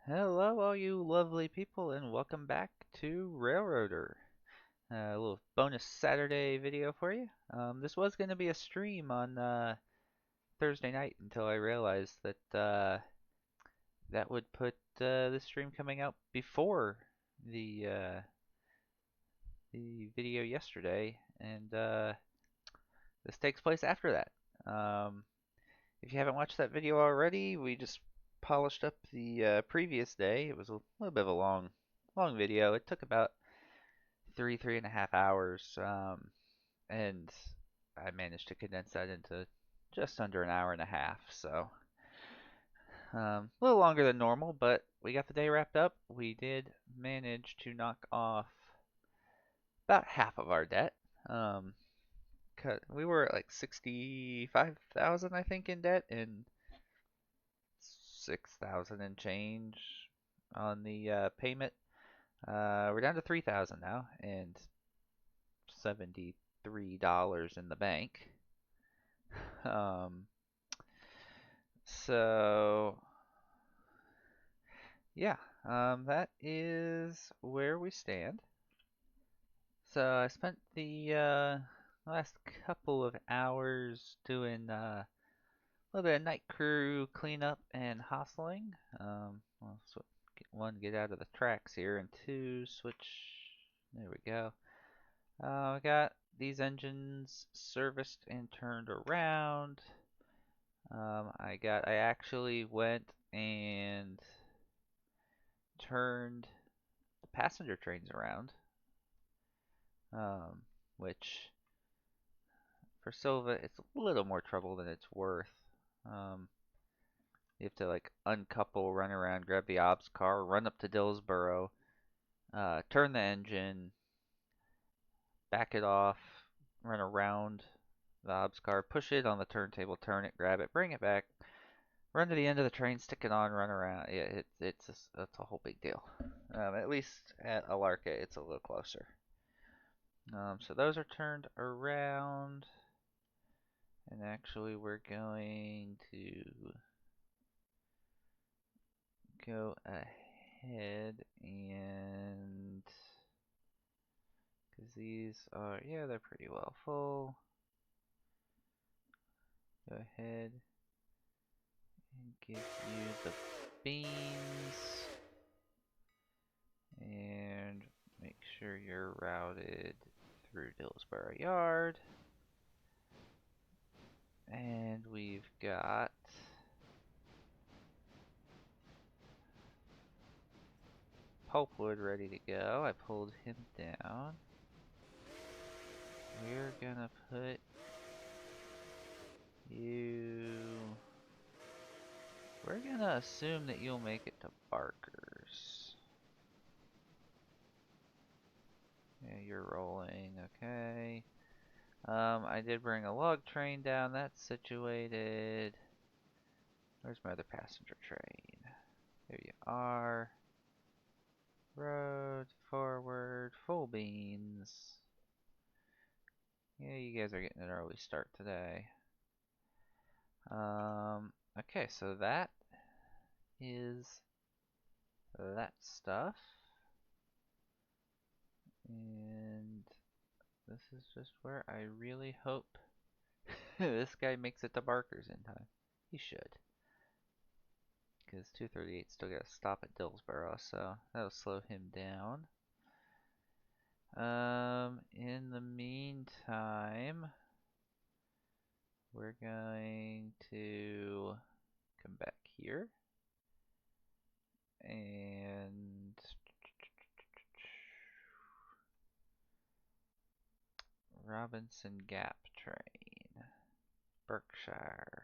Hello, all you lovely people, and welcome back to Railroader. A little bonus Saturday video for you. This was going to be a stream on Thursday night until I realized that that would put the stream coming out before the uh, the video yesterday, and this takes place after that. If you haven't watched that video already, we just polished up the previous day. It was a little bit of a long video. It took about three and a half hours, and I managed to condense that into just under an hour and a half. So a little longer than normal, but we got the day wrapped up. We did manage to knock off about half of our debt. Um, we were at like 65,000, I think, in debt, and 6,000 and change on the payment. We're down to 3,000 now, and $73 in the bank. Um, so yeah, that is where we stand. So I spent the last couple of hours doing a little bit of night crew cleanup and hostling. Well, so one, get out of the tracks here, and two, switch. There we go. I got these engines serviced and turned around. I actually went and turned the passenger trains around, um, which for Silva it's a little more trouble than it's worth. Um, you have to like uncouple, run around, grab the obs car, run up to Dillsboro, turn the engine, back it off, run around the obs car, push it on the turntable, turn it, grab it, bring it back, run to the end of the train, stick it on, run around. Yeah, it's a whole big deal. At least at Alarka, it's a little closer. So those are turned around, and actually we're going to go ahead and because these are, yeah, they're pretty well full. Go ahead and give you the beans and make sure you're routed through Dillsboro Yard. And we've got pulpwood ready to go. I pulled him down. We're gonna put you. We're gonna assume that you'll make it to Barker's. Yeah, you're rolling, okay. I did bring a log train down. That's situated. Where's my other passenger train? There you are. Road forward, full beans. Yeah, you guys are getting an early start today. Okay, so that is that stuff. And this is just where I really hope this guy makes it to Barker's in time. He should. Because 238 still got to stop at Dillsboro, so that'll slow him down. In the meantime, we're going to come back here and Robinson Gap train, Berkshire,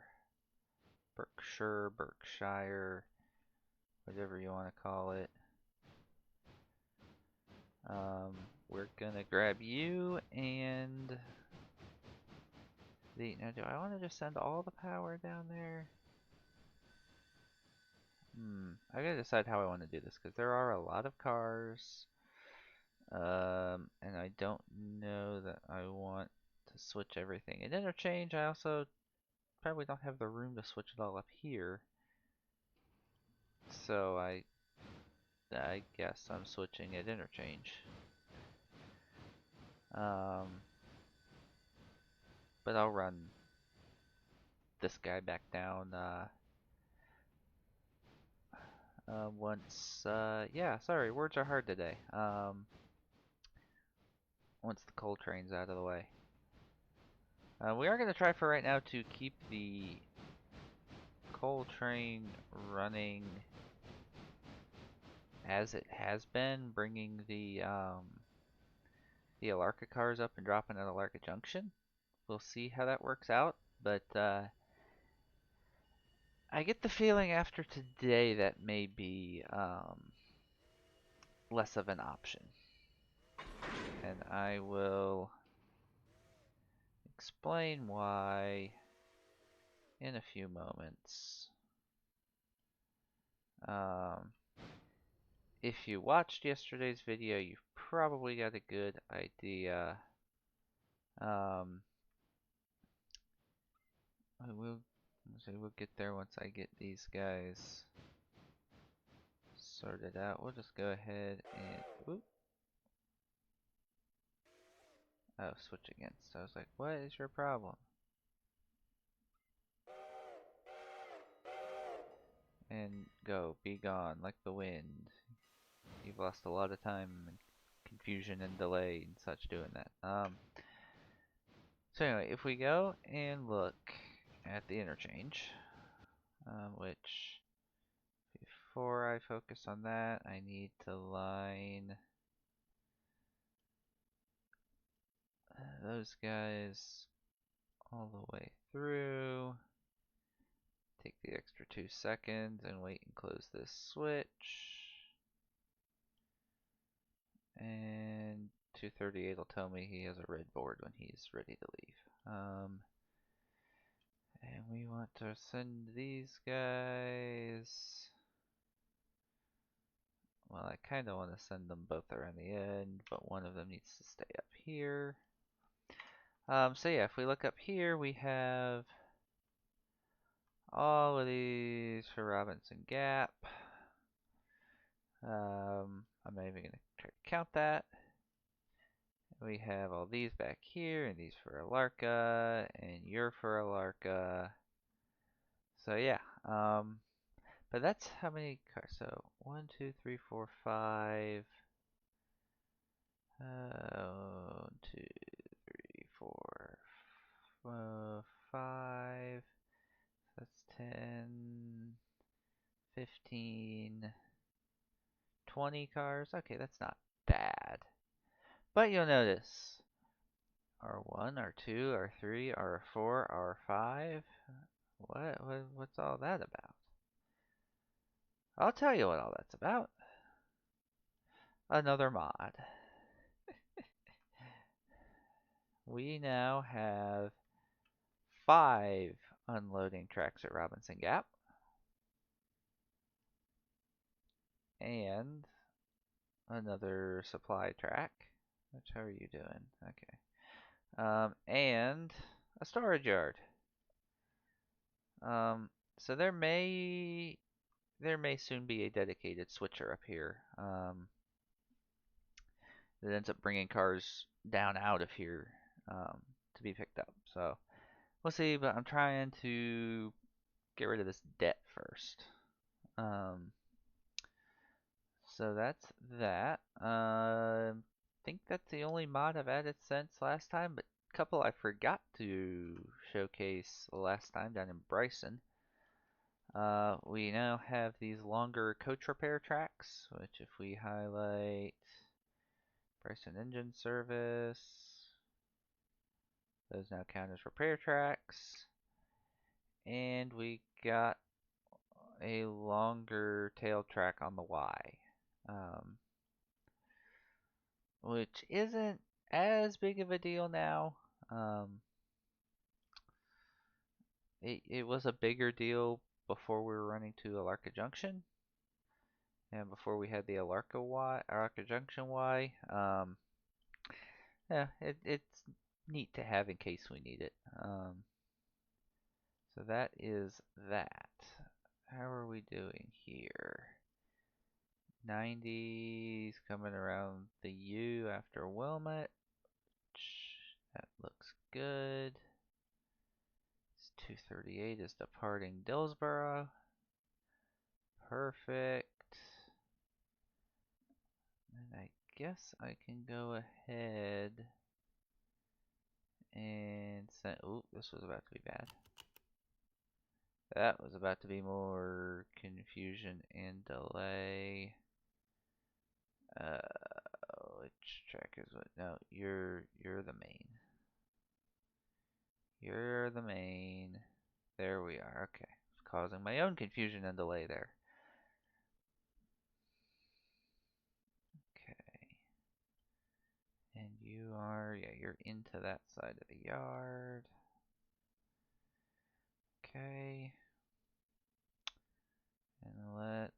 Berkshire, whatever you want to call it. We're gonna grab you and now do I want to just send all the power down there? I gotta decide how I want to do this because there are a lot of cars. And I don't know that I want to switch everything. And interchange, I also probably don't have the room to switch it all up here. So I I guess I'm switching at interchange. Um, but I'll run this guy back down once. Yeah, sorry, words are hard today. Once the coal train's out of the way. We are going to try for right now to keep the coal train running as it has been, bringing the Alarka cars up and dropping at Alarka Junction. We'll see how that works out, but I get the feeling after today that may be less of an option. And I will explain why in a few moments. Um, if you watched yesterday's video, you've probably got a good idea. Um, we'll get there once I get these guys sorted out. We'll just go ahead and whoop. Oh, switch against. I was like, what is your problem? And go, be gone, like the wind. You've lost a lot of time and confusion and delay and such doing that. So anyway, if we go and look at the interchange, which before I focus on that, I need to line those guys all the way through. Take the extra 2 seconds and wait and close this switch. And 238 will tell me he has a red board when he's ready to leave. And we want to send these guys. Well, I kind of want to send them both around the end, but one of them needs to stay up here. So yeah, if we look up here, we have all of these for Robinson Gap. I'm not even going to try to count that. We have all these back here, and these for Alarka, and you're for Alarka. So yeah, but that's how many cars. So 1, 2, 3, 4, 5. 1, 2, 3, 4, 5. That's 10, 15, 20 cars. Okay, that's not bad. But you'll notice R1, R2, R3, R4, R5. What's all that about? I'll tell you what all that's about. Another mod. We now have 5 unloading tracks at Robinson Gap. And another supply track. Which, how are you doing? Okay. And a storage yard. So there may soon be a dedicated switcher up here. That ends up bringing cars down out of here to be picked up. So we'll see, but I'm trying to get rid of this debt first. So that's that. I think that's the only mod I've added since last time, but a couple I forgot to showcase last time down in Bryson. We now have these longer coach repair tracks, which if we highlight Bryson Engine Service, those now count as repair tracks. And we got a longer tail track on the Y, um, which isn't as big of a deal now. It was a bigger deal before we were running to Alarka Junction, and before we had the Alarka Junction Y. Yeah, it's neat to have in case we need it. So that is that. How are we doing here? 90's coming around the U after Wilmot. That looks good. 238 is departing Dillsboro. Perfect. And I guess I can go ahead and send. Ooh, this was about to be bad. That was about to be more confusion and delay. Which track is what? No, you're the main. You're the main. There we are. Okay. It's causing my own confusion and delay there. Okay. And you are, yeah, you're into that side of the yard. Okay. And let's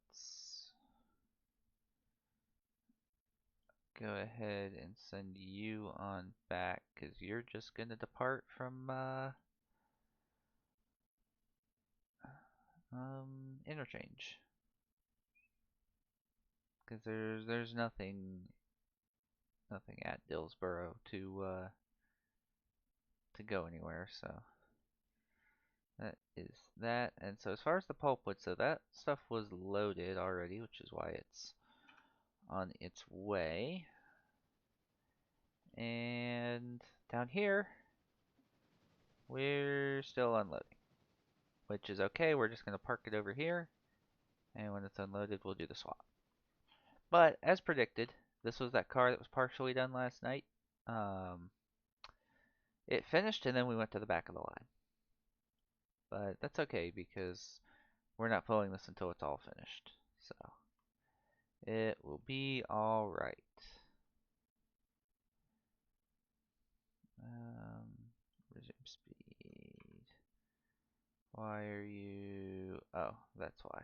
go ahead and send you on back because you're just going to depart from interchange. Because there's nothing at Dillsboro to go anywhere, so that is that. And so as far as the pulpwood, so that stuff was loaded already, which is why it's on its way. And down here, we're still unloading, which is okay. We're just going to park it over here, and when it's unloaded, we'll do the swap. But as predicted, this was that car that was partially done last night. Um, it finished, and then we went to the back of the line. But that's okay because we're not pulling this until it's all finished. So it will be all right. Resume speed. Why are you? Oh, that's why.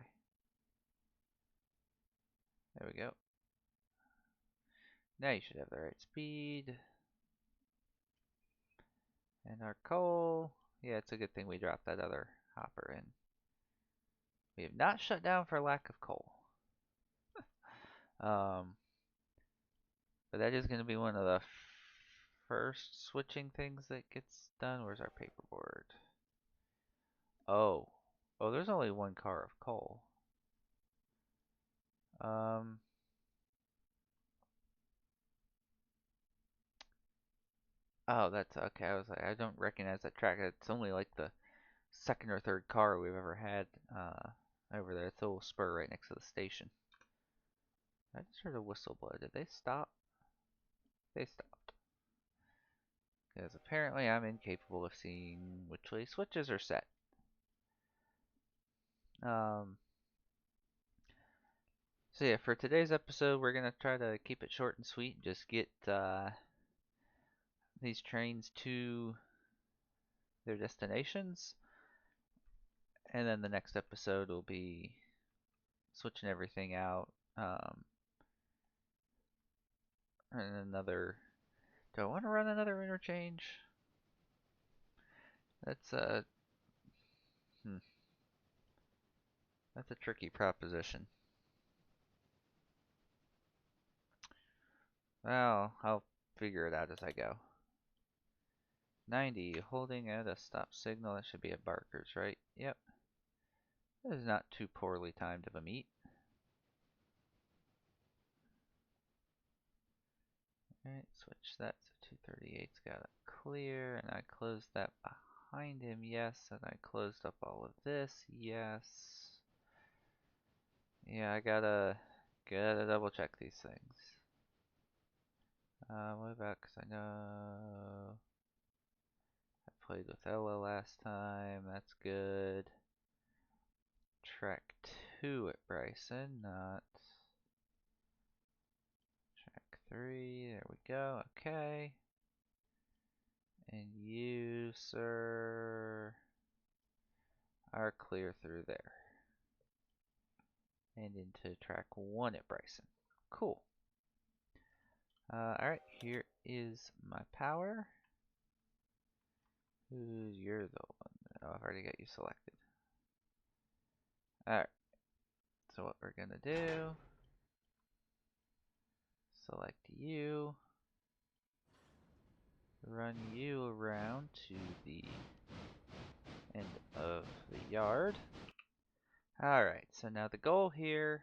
There we go. Now you should have the right speed. And our coal. Yeah, it's a good thing we dropped that other hopper in. We have not shut down for lack of coal. Um, but that is going to be one of the first switching things that gets done. Where's our paperboard? Oh. Oh, there's only one car of coal. Um, oh, that's okay. I was like, I don't recognize that track. It's only like the second or third car we've ever had over there. It's a little spur right next to the station. I just heard a whistle blow. Did they stop? They stopped. Because apparently I'm incapable of seeing which way switches are set. Um, so yeah, for today's episode, we're gonna try to keep it short and sweet and just get these trains to their destinations. And then the next episode will be switching everything out. And another. Do I want to run another interchange? That's a hmm, that's a tricky proposition. Well, I'll figure it out as I go. 90, holding at a stop signal. That should be at Barker's, right? Yep. That is not too poorly timed of a meet. Alright, switch that. So 238's got it clear, and I closed that behind him, yes, and I closed up all of this, yes. Yeah, I gotta double check these things. What about, cause I know I played with Ella last time, that's good. Track 2 at Bryson, not track 3, there we go, okay. And you, sir, are clear through there. And into track 1 at Bryson. Cool. Alright, here is my power. You're the one. Oh, I've already got you selected. Alright. So what we're gonna do select you, run you around to the end of the yard. Alright, so now the goal here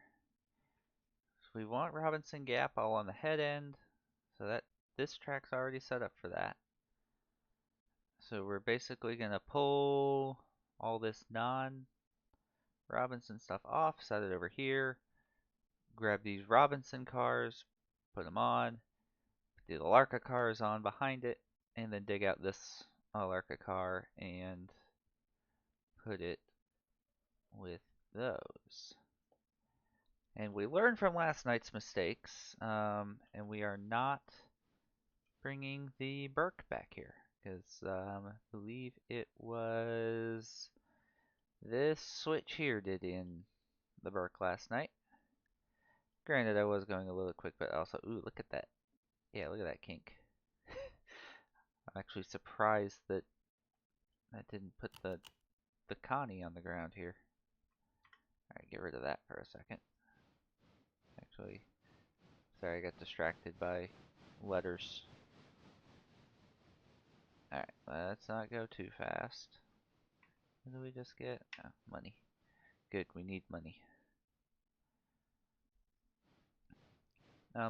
is we want Robinson Gap all on the head end, so that this track's already set up for that. So we're basically going to pull all this non-Robinson stuff off, set it over here, grab these Robinson cars, put them on, put the Alarka cars on behind it, and then dig out this Alarka car and put it with those. And we learned from last night's mistakes, and we are not bringing the Burke back here, because I believe it was this switch here did in the Burke last night. Granted, I was going a little quick, but also, ooh, look at that. Yeah, look at that kink. I'm actually surprised that I didn't put the Connie on the ground here. Alright, get rid of that for a second. Actually, sorry, I got distracted by letters. Alright, let's not go too fast. What do we just get? Oh, money. Good, we need money.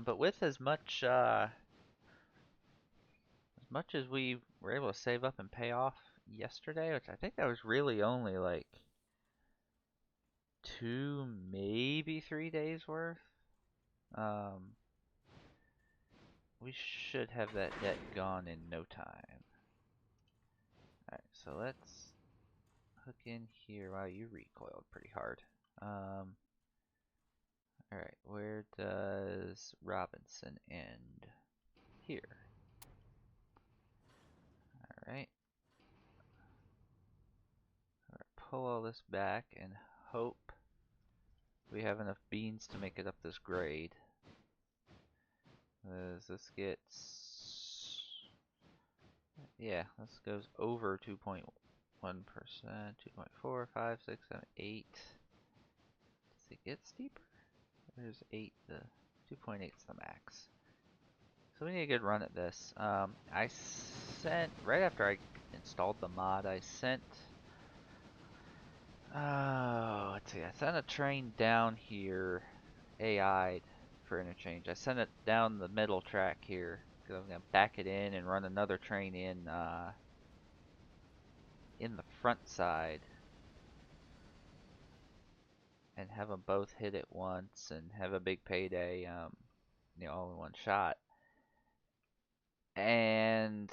But with as much as we were able to save up and pay off yesterday, which I think that was really only like 2, maybe 3 days worth, we should have that debt gone in no time. Alright, so let's hook in here. Wow, you recoiled pretty hard. Alright, where does Robinson end? Here. Alright. Pull all this back and hope we have enough beans to make it up this grade. As this gets... yeah, this goes over 2.1%, 2.4, 5, 6, 7, 8. Does it get steeper? There's 8, the 2.8 is the max. So we need a good run at this. I sent, right after I installed the mod, I sent, let's see, I sent a train down here, AI'd for interchange. I sent it down the middle track here, because I'm going to back it in and run another train in the front side. And have them both hit at once and have a big payday, all in one shot. And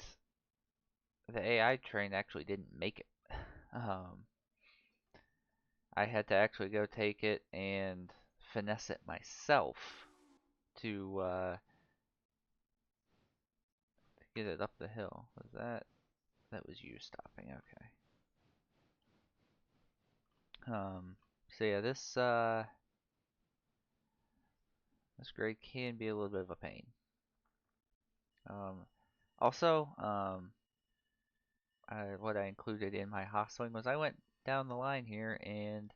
the AI train actually didn't make it. I had to actually go take it and finesse it myself to get it up the hill. Was that was you stopping? Okay. So yeah, this grade can be a little bit of a pain. Also, what I included in my hot swing was I went down the line here and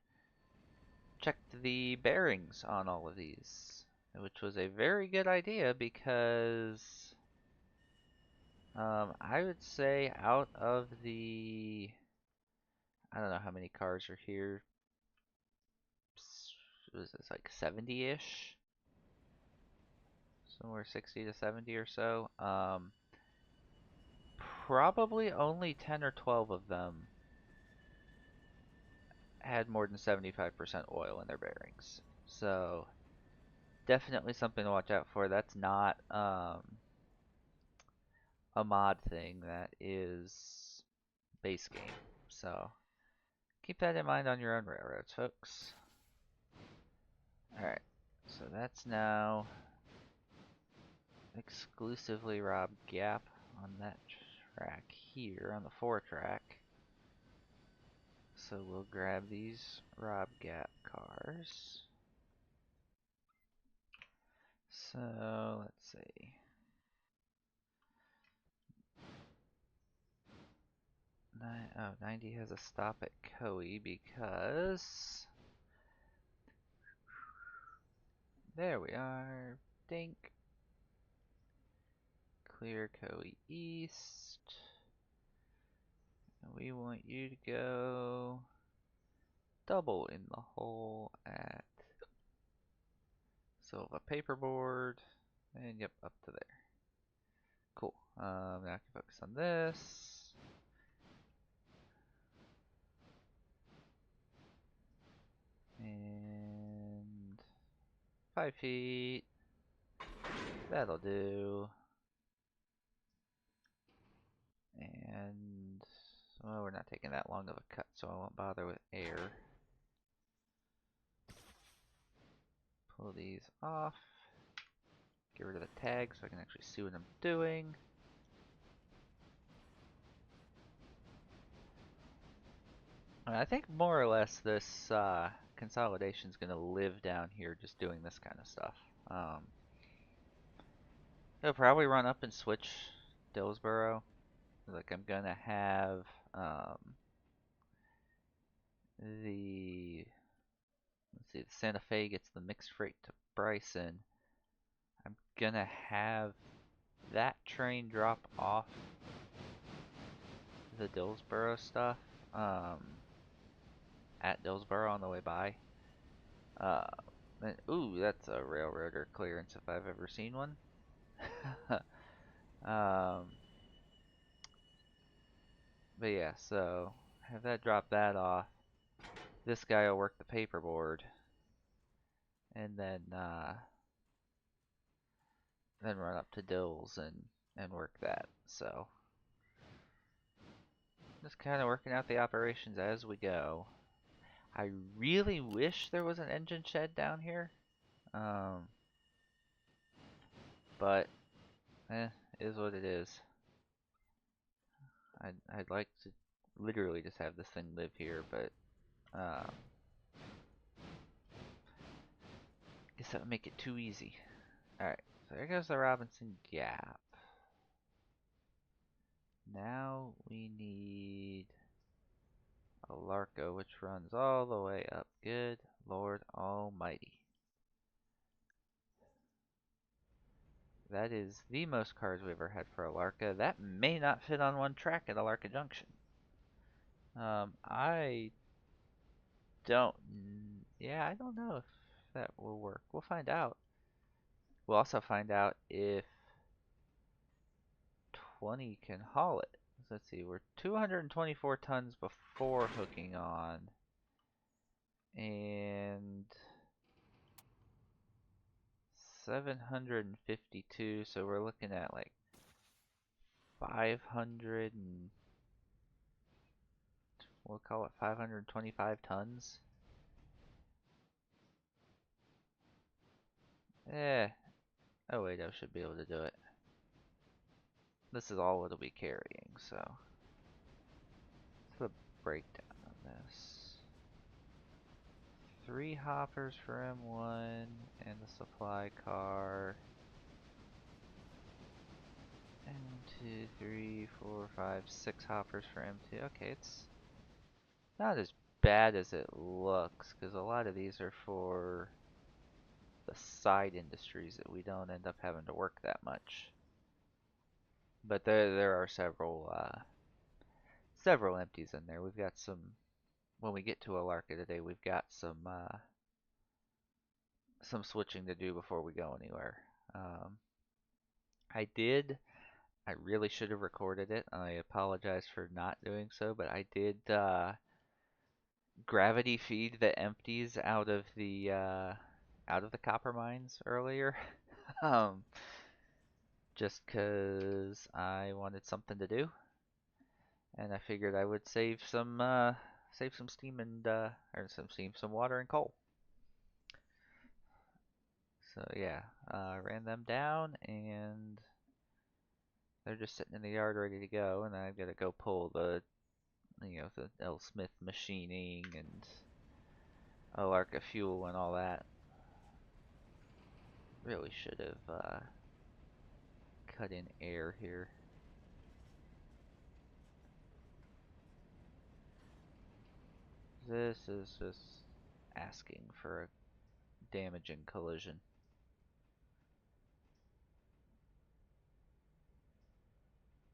checked the bearings on all of these, which was a very good idea because I would say out of the, I don't know how many cars are here, was this like 70-ish? Somewhere 60 to 70 or so. Probably only 10 or 12 of them had more than 75% oil in their bearings. So definitely something to watch out for. That's not a mod thing. That is base game. So keep that in mind on your own railroads, folks. Alright, so that's now exclusively Rob Gap on that track here, on the 4 track. So we'll grab these Rob Gap cars. So let's see. 90 has a stop at Coe because there we are. Dink. clear Coe East. And we want you to go double in the hole at Silva Paperboard. And yep, up to there. Cool. Now I can focus on this. And 5 feet. That'll do. And well, we're not taking that long of a cut, so I won't bother with air. Pull these off. Get rid of the tag so I can actually see what I'm doing. And I think more or less this consolidation is going to live down here just doing this kind of stuff. I'll probably run up and switch Dillsboro. Like I'm going to have the let's see, the Santa Fe gets the mixed freight to Bryson. I'm gonna have that train drop off the Dillsboro stuff at Dillsboro on the way by. Ooh, that's a railroader clearance if I've ever seen one. But yeah, so have that drop that off. This guy will work the paperboard, and then run up to Dills and work that. So just kind of working out the operations as we go. I really wish there was an engine shed down here. But is what it is. I'd like to literally just have this thing live here, but guess that would make it too easy. Alright, so there goes the Robinson Gap. Now we need a Larko, which runs all the way up. Good Lord Almighty. That is the most cars we ever had for a Larka. That may not fit on one track at a Larka Junction. I don't. Yeah, I don't know if that will work. We'll find out. We'll also find out if 20 can haul it. Let's see, we're 224 tons before hooking on. And 752, so we're looking at like 500 and we'll call it 525 tons. Oh wait, I should be able to do it. This is all it'll be carrying, so. What's the breakdown on this? 3 hoppers for M1 and the supply car. And 2, 3, 4, 5, 6 hoppers for M2. Okay, it's not as bad as it looks, because a lot of these are for the side industries that we don't end up having to work that much. But there are several empties in there. We've got some. When we get to Alarka today, we've got some switching to do before we go anywhere. I did. I really should have recorded it. I apologize for not doing so, but I did gravity feed the empties out of the copper mines earlier. um, just 'cause I wanted something to do, and I figured I would save some steam and or some water and coal. So yeah, ran them down, and they're just sitting in the yard ready to go, and I've got to go pull the the L. Smith machining and Alarka fuel and all that. Really should have cut in air here. This is just asking for a damaging collision.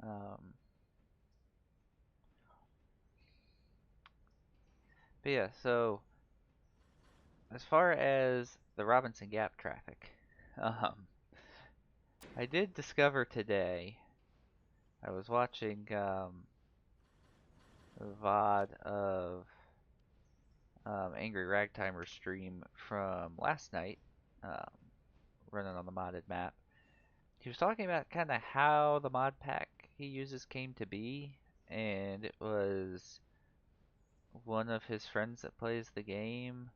Um, but yeah, so as far as the Robinson Gap traffic, um, I did discover today, I was watching a VOD of Angry Ragtimer's stream from last night, um, running on the modded map. He was talking about kind of how the mod pack he uses came to be, and it was one of his friends that plays the game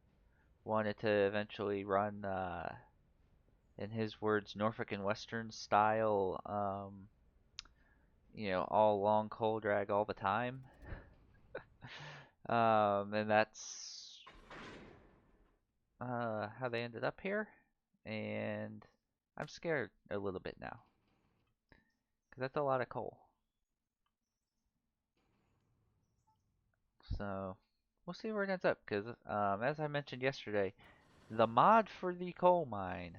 wanted to eventually run, in his words, Norfolk and Western style, all long coal drag all the time. And that's how they ended up here. And I'm scared a little bit now, because that's a lot of coal. So we'll see where it ends up, because as I mentioned yesterday, the mod for the coal mine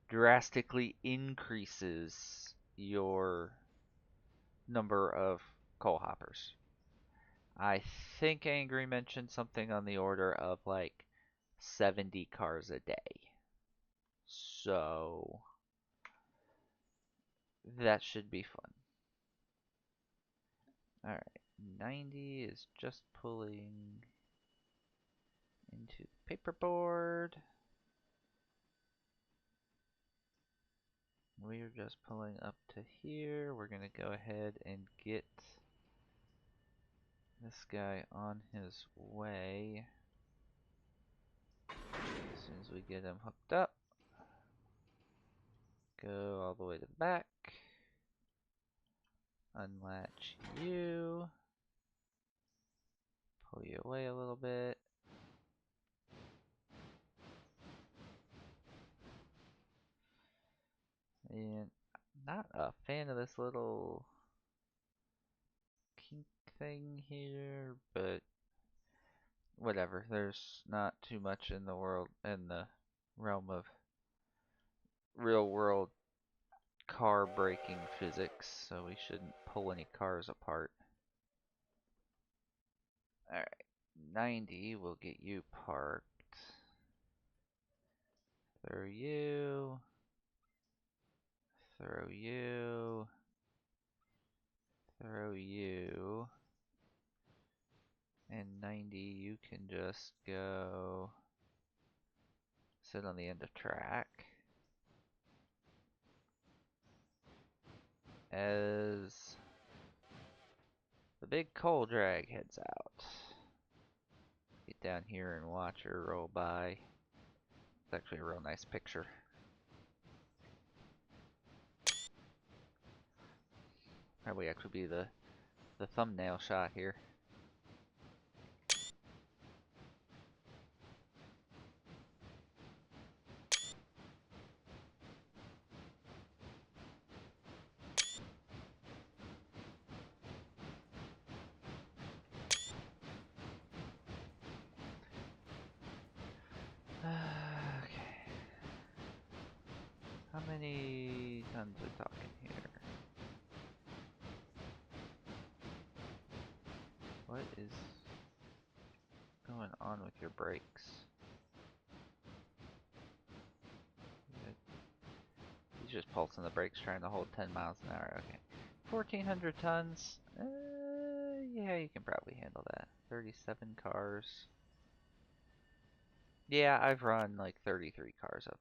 drastically increases your number of coal hoppers. I think Angry mentioned something on the order of like 70 cars a day. So that should be fun. Alright, 90 is just pulling into the paperboard. We're just pulling up to here. We're gonna go ahead and get this guy on his way. As soon as we get him hooked up, go all the way to the back, unlatch you, pull you away a little bit. And not a fan of this little kink thing here, but whatever. There's not too much in the world, in the realm of real world car braking physics, so we shouldn't pull any cars apart. Alright, 90 will get you parked. Throw you. Throw you. Throw you. And 90, you can just go sit on the end of track. As the big coal drag heads out. Get down here and watch her roll by. It's actually a real nice picture. Probably actually be the thumbnail shot here. Okay. How many tons are we talking here? What is going on with your brakes? He's just pulsing the brakes trying to hold 10 miles an hour. Okay. 1,400 tons. Yeah, you can probably handle that. 37 cars. Yeah, I've run like 33 cars up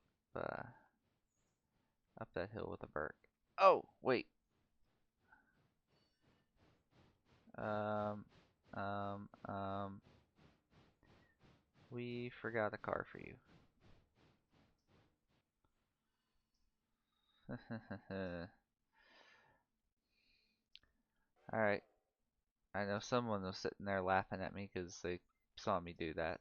that hill with a Burt. Oh, wait. Um, um, um, we forgot a car for you. Alright. I know someone was sitting there laughing at me because they saw me do that.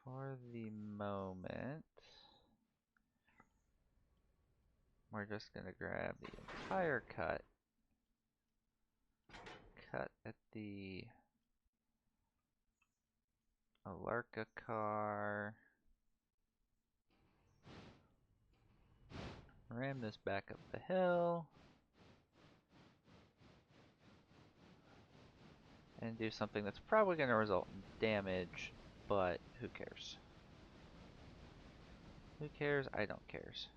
For the moment, we're just gonna grab the entire cut at the Alarka car. Ram this back up the hill. And do something that's probably going to result in damage, but who cares? Who cares? I don't cares.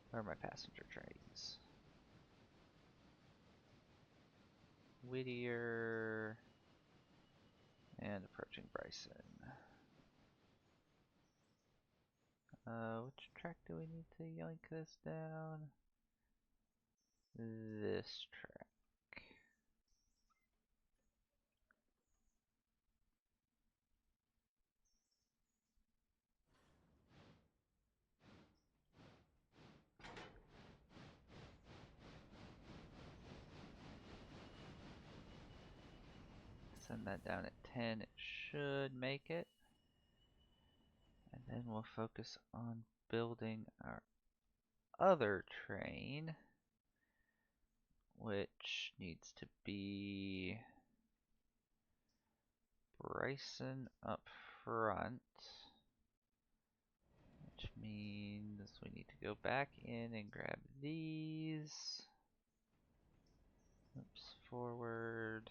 Where are my passenger trains? Whittier and approaching Bryson. Which track do we need to yank this down? This track. Send that down at 10. It should make it. And then we'll focus on building our other train, which needs to be Bryson up front, which means we need to go back in and grab these. Oops, forward.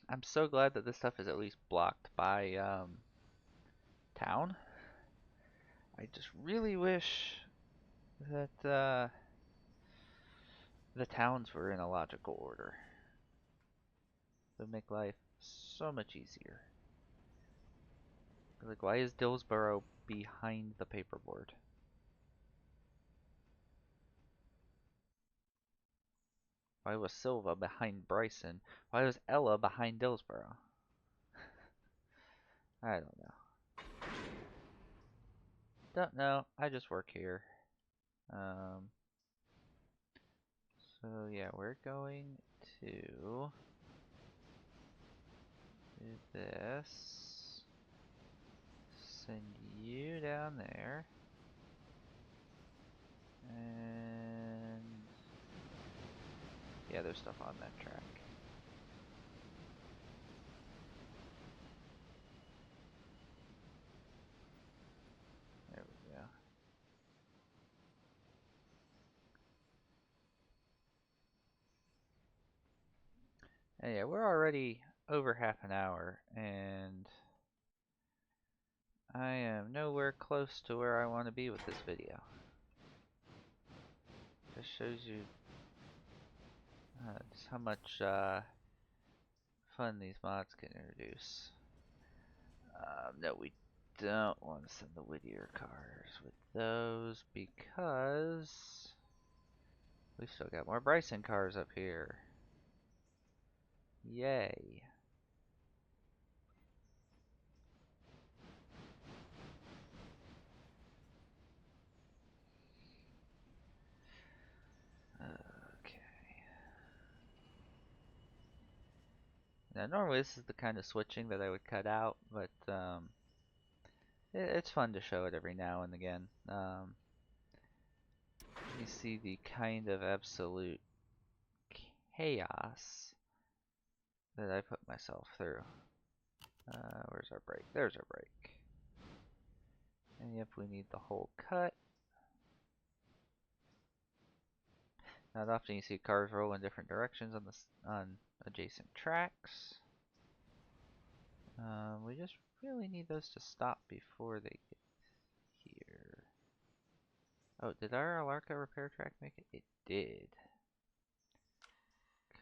I'm so glad that this stuff is at least blocked by town. I just really wish that the towns were in a logical order. It would make life so much easier. Like, why is Dillsboro behind the paperboard? Why was Silva behind Bryson? Why was Ella behind Dillsboro? I don't know. Don't know. I just work here. So yeah, we're going to do this. Send you down there. And yeah, there's stuff on that track. There we go. And yeah, we're already over half an hour, and I am nowhere close to where I want to be with this video. Just shows you just how much fun these mods can introduce. No, we don't want to send the Whittier cars with those because we've still got more Bryson cars up here. Yay. Okay. Now normally this is the kind of switching that I would cut out, but it's fun to show it every now and again. You see the kind of absolute chaos that I put myself through. Where's our brake? There's our brake. And yep, we need the whole cut. Not often you see cars roll in different directions on adjacent tracks. We just really need those to stop before they get here. Oh, did our Alarka repair track make it? It did.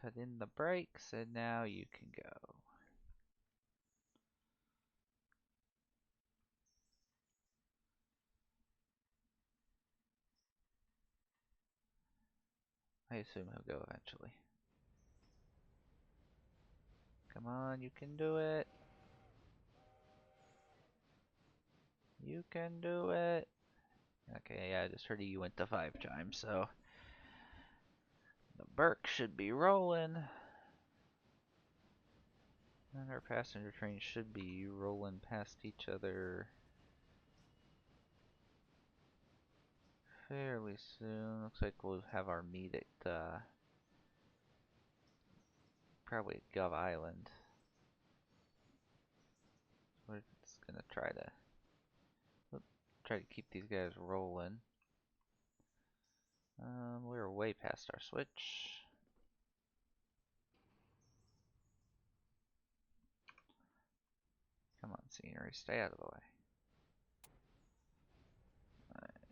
Cut in the brakes, and now you can go. I assume he'll go eventually. Come on, you can do it. You can do it. Okay, yeah, I just heard you went to 5 times, so the Burke should be rolling. And our passenger trains should be rolling past each other fairly soon. Looks like we'll have our meet at probably at Gov Island. We're just gonna try to keep these guys rolling. We're way past our switch. Come on, scenery, stay out of the way. Alright,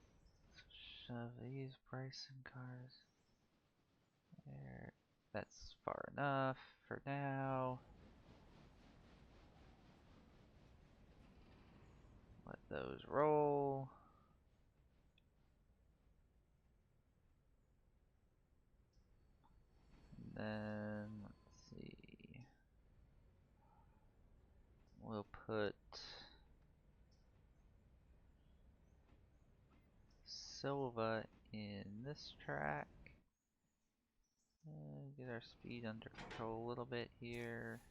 shove these Bryson cars there. That's far enough for now. Let those roll. And then, let's see. We'll put Silva in this track. Get our speed under control a little bit here.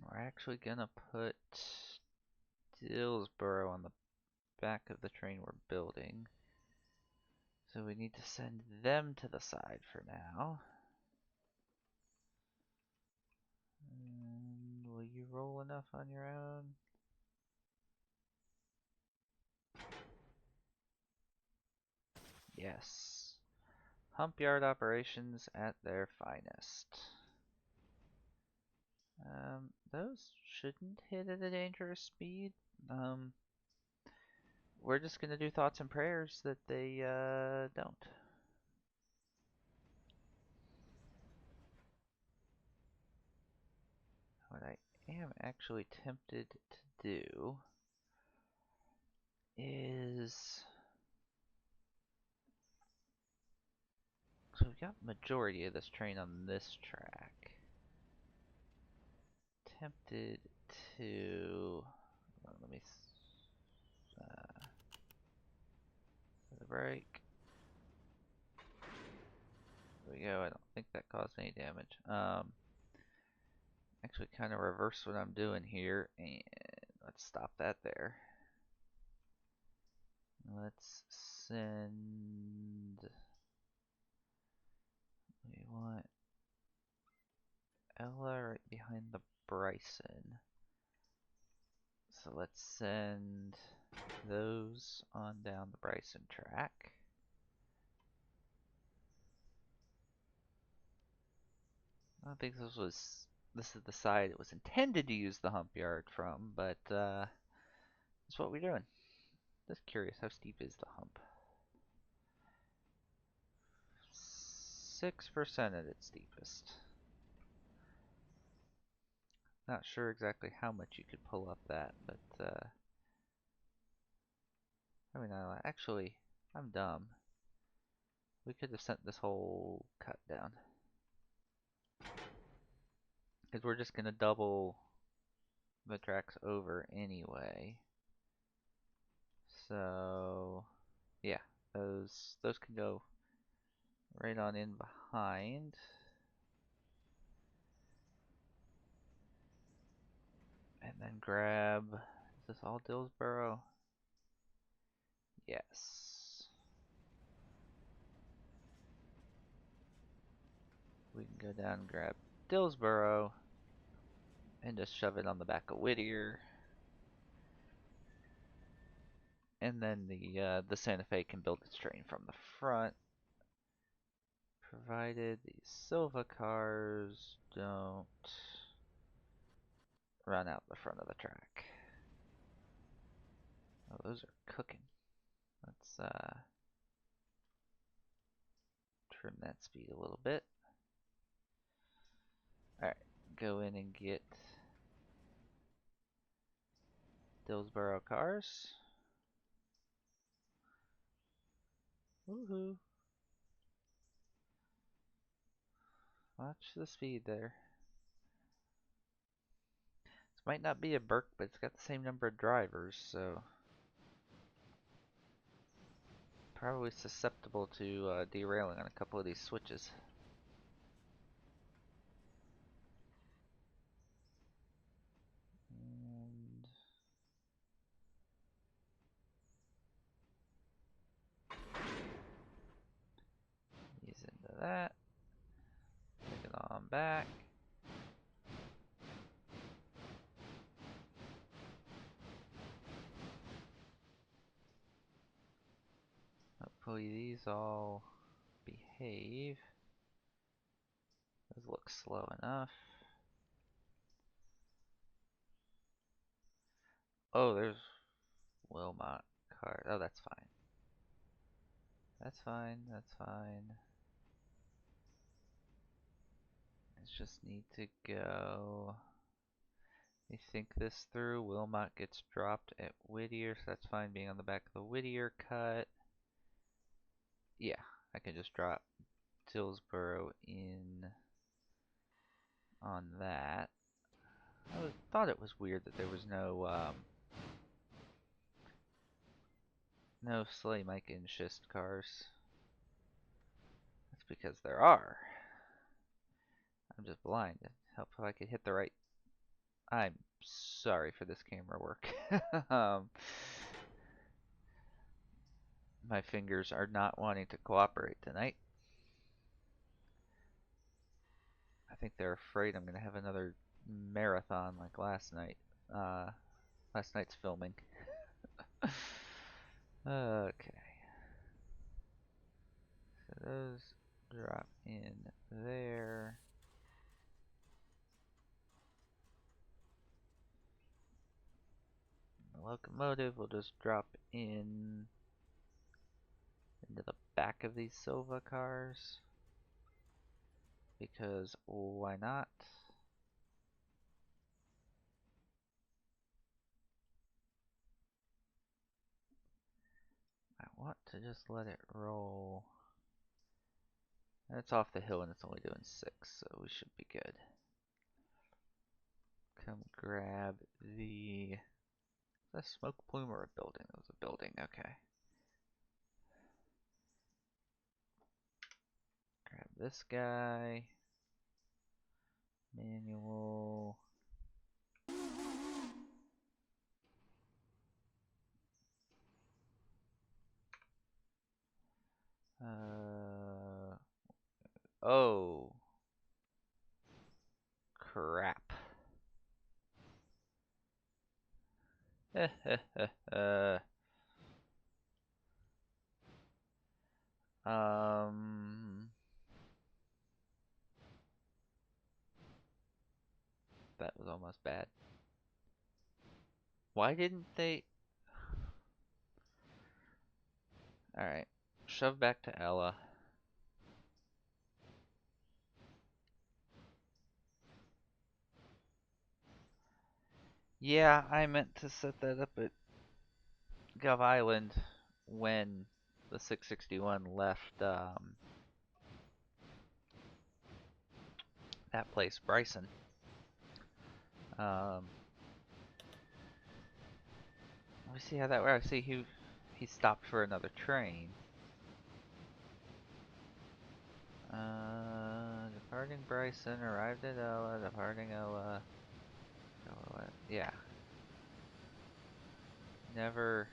We're actually gonna put Dillsboro on the back of the train we're building. So we need to send them to the side for now. And will you roll enough on your own? Yes. Hump yard operations at their finest. Those shouldn't hit at a dangerous speed. We're just gonna do thoughts and prayers that they don't. What I am actually tempted to do is, so we've got majority of this train on this track. Tempted to, let me set the brake. There we go. I don't think that caused any damage. Actually kind of reverse what I'm doing here, and let's stop that there. Let's send, we want Ella right behind the Bryson. So let's send those on down the Bryson track. I don't think this is the side it was intended to use the hump yard from, but that's what we're doing. Just curious, how steep is the hump? 6% at its steepest. Not sure exactly how much you could pull up that, but I mean, actually, I'm dumb. We could have sent this whole cut down. Because we're just going to double the tracks over anyway. So, yeah, those can go right on in behind. And then grab, is this all Dillsboro? Yes. We can go down and grab Dillsboro and just shove it on the back of Whittier. And then the Santa Fe can build its train from the front, provided these Silva cars don't run out the front of the track. Oh, those are cooking. Let's trim that speed a little bit. Alright, go in and get Dillsboro cars. Woohoo! Watch the speed there. This might not be a Burke, but it's got the same number of drivers, so probably susceptible to derailing on a couple of these switches. that. Take it on back. Hopefully these all behave. Those look slow enough. Oh, there's Wilmot card. Oh, that's fine. That's fine, that's fine. Let's just need to go. We think this through. Wilmot gets dropped at Whittier, so that's fine being on the back of the Whittier cut. Yeah, I can just drop Dillsboro in on that. Thought it was weird that there was no Sleigh Mike and Schist cars. That's because there are. I'm just blind. Help if I could hit the right. I'm sorry for this camera work. My fingers are not wanting to cooperate tonight. I think they're afraid I'm gonna have another marathon like last night. Last night's filming. Okay. So those drop in there. The locomotive will just drop in into the back of these Silva cars. Because why not? I want to just let it roll. It's off the hill and it's only doing 6, so we should be good. Come grab the... Is that a smoke plume or a building? It was a building, okay. Grab this guy. Manual. Oh. Crap. um... That was almost bad. Why didn't they... Alright. Shove back to Ella. Yeah, I meant to set that up at Gov Island when the 661 left that place, Bryson. Let me see how that works. See, he stopped for another train. Departing Bryson, arrived at Ella, departing Ella. Yeah. Never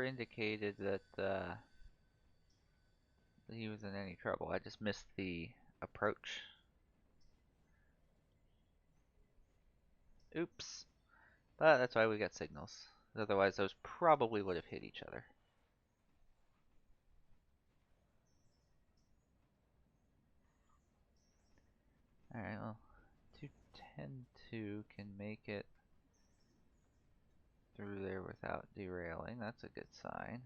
indicated that he was in any trouble. I just missed the approach. Oops. But that's why we got signals. Otherwise, those probably would have hit each other. Alright, well, 210-2 can make it through there without derailing. That's a good sign.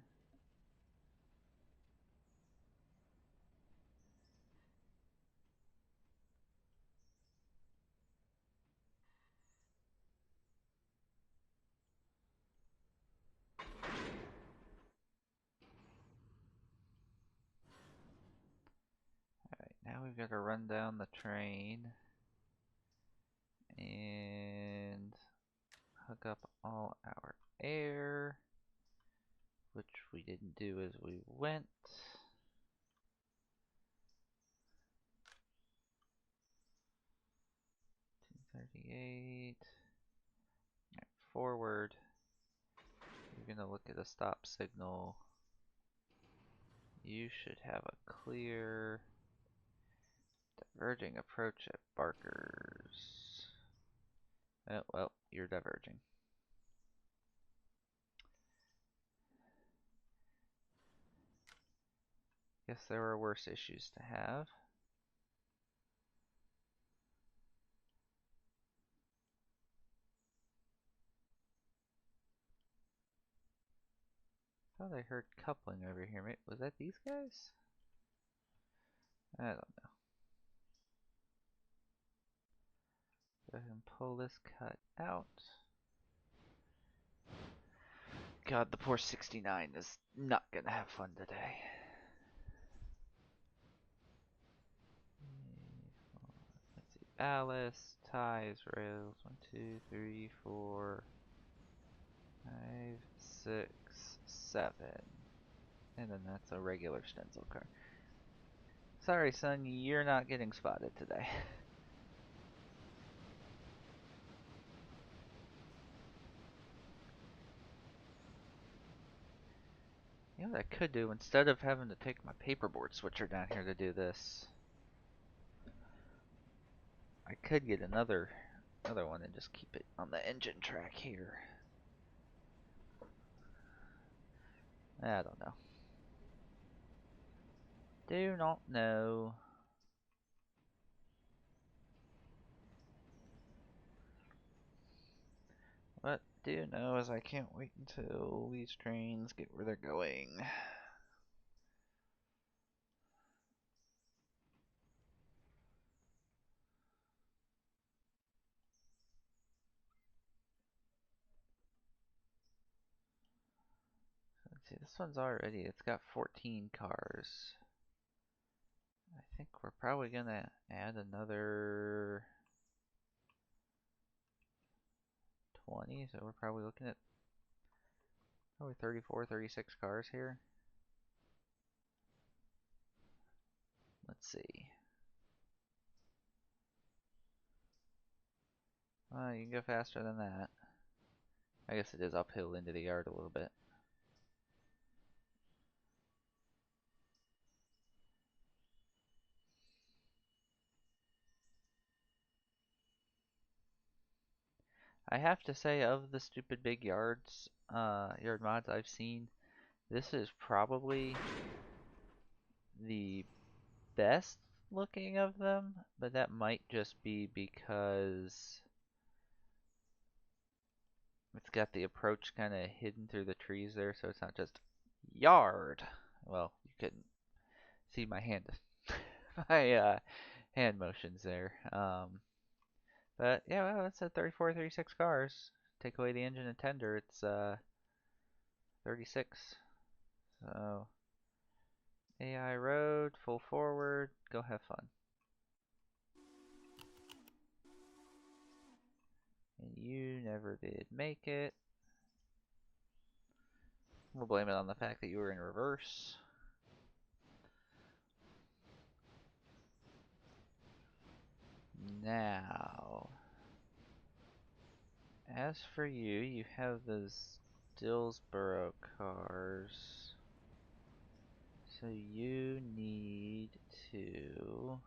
Alright, now we've got to run down the train and hook up all our air, which we didn't do as we went. 238. Right, forward. you're gonna look at a stop signal, you should have a clear diverging approach at Barker's. Oh, well, you're diverging. Guess there were worse issues to have. Thought I heard coupling over here. Was that these guys? I don't know. Go ahead and pull this cut out. God, the poor 69 is not gonna have fun today. Let's see. Ballast, ties, rails. 1, 2, 3, 4, 5, 6, 7. And then that's a regular stencil car. Sorry, son, you're not getting spotted today. You know what I could do, instead of having to take my paperboard switcher down here to do this, I could get another one and just keep it on the engine track here. I don't know. Do not know. What do know is I can't wait until these trains get where they're going. Let's see, this one's already, it's got 14 cars. I think we're probably gonna add another 20, so we're probably looking at probably 34, 36 cars here. Let's see. You can go faster than that. I guess it is uphill into the yard a little bit. I have to say, of the stupid big yard mods I've seen, this is probably the best looking of them, but that might just be because it's got the approach kind of hidden through the trees there, so it's not just yard. Well, you couldn't see my my hand motions there. But yeah, well, it's a 34, 36 cars. Take away the engine and tender, it's 36. So AI road, full forward, go have fun. And you never did make it. We'll blame it on the fact that you were in reverse. Now, as for you, you have those Dillsboro cars. So you need to...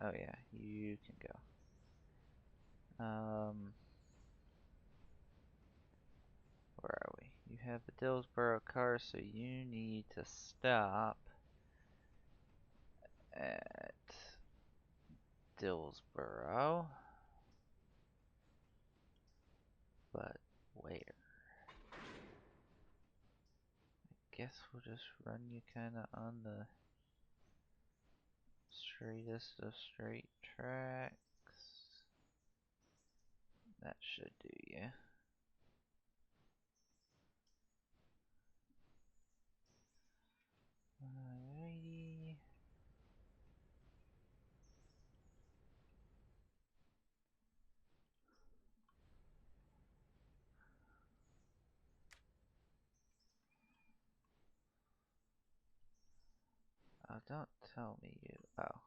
Oh yeah, you can go. Where are we? You have the Dillsboro cars, so you need to stop at Dillsboro. But where? I guess we'll just run you kinda on the straightest of straight tracks. That should do you. Alrighty. Oh, don't tell me you. Oh.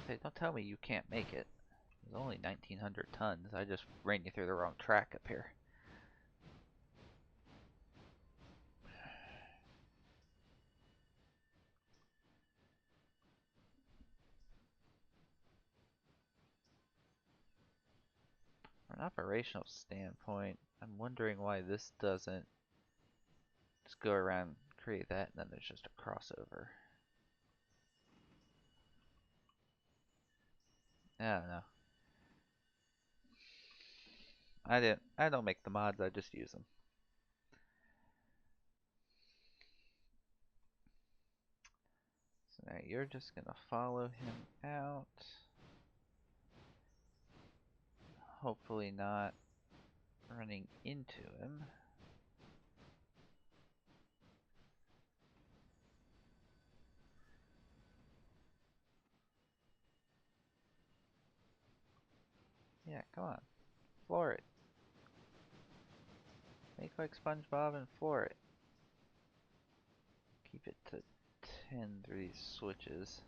Okay, don't tell me you can't make it. It's only 1,900 tons. I just ran you through the wrong track up here. From an operational standpoint, I'm wondering why this doesn't just go around, create that, and then there's just a crossover. I don't know. I don't make the mods, I just use them. So now you're just gonna follow him out. Hopefully not running into him. Yeah, come on. Floor it. Make like SpongeBob and floor it. Keep it to 10 through these switches.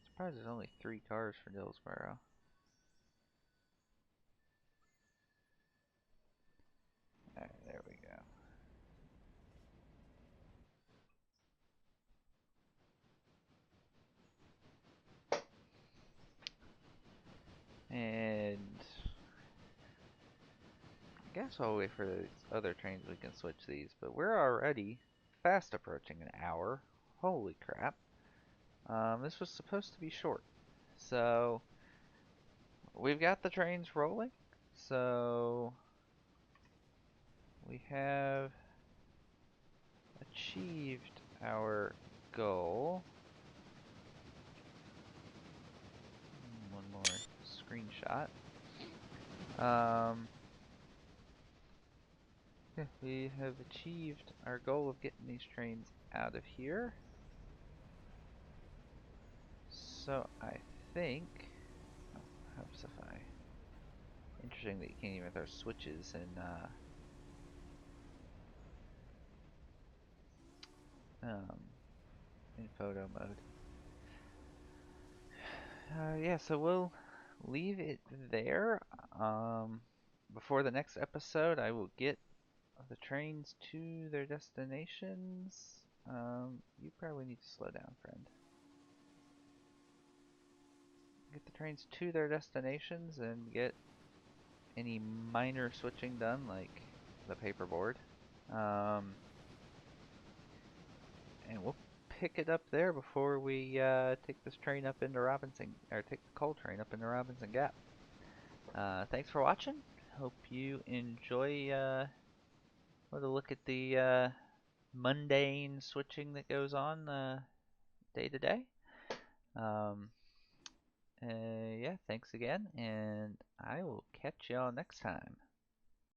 Surprised there's only 3 cars for Dillsboro. Alright, there we go. And I guess while we wait for these other trains we can switch these, but we're already fast approaching an hour. Holy crap. This was supposed to be short. So we've got the trains rolling. So we have achieved our goal. One more screenshot. Yeah, we have achieved our goal of getting these trains out of here. So I think, oh, Hubsify. Interesting that you can't even throw switches in photo mode. Yeah, so we'll leave it there. Before the next episode, I will get the trains to their destinations. You probably need to slow down, friend. Get the trains to their destinations and get any minor switching done, like the paperboard. And we'll pick it up there before we take this train up into Robinson, or take the coal train up into Robinson Gap. Thanks for watching. Hope you enjoy a look at the mundane switching that goes on day to day. Um, yeah, thanks again, and I will catch y'all next time.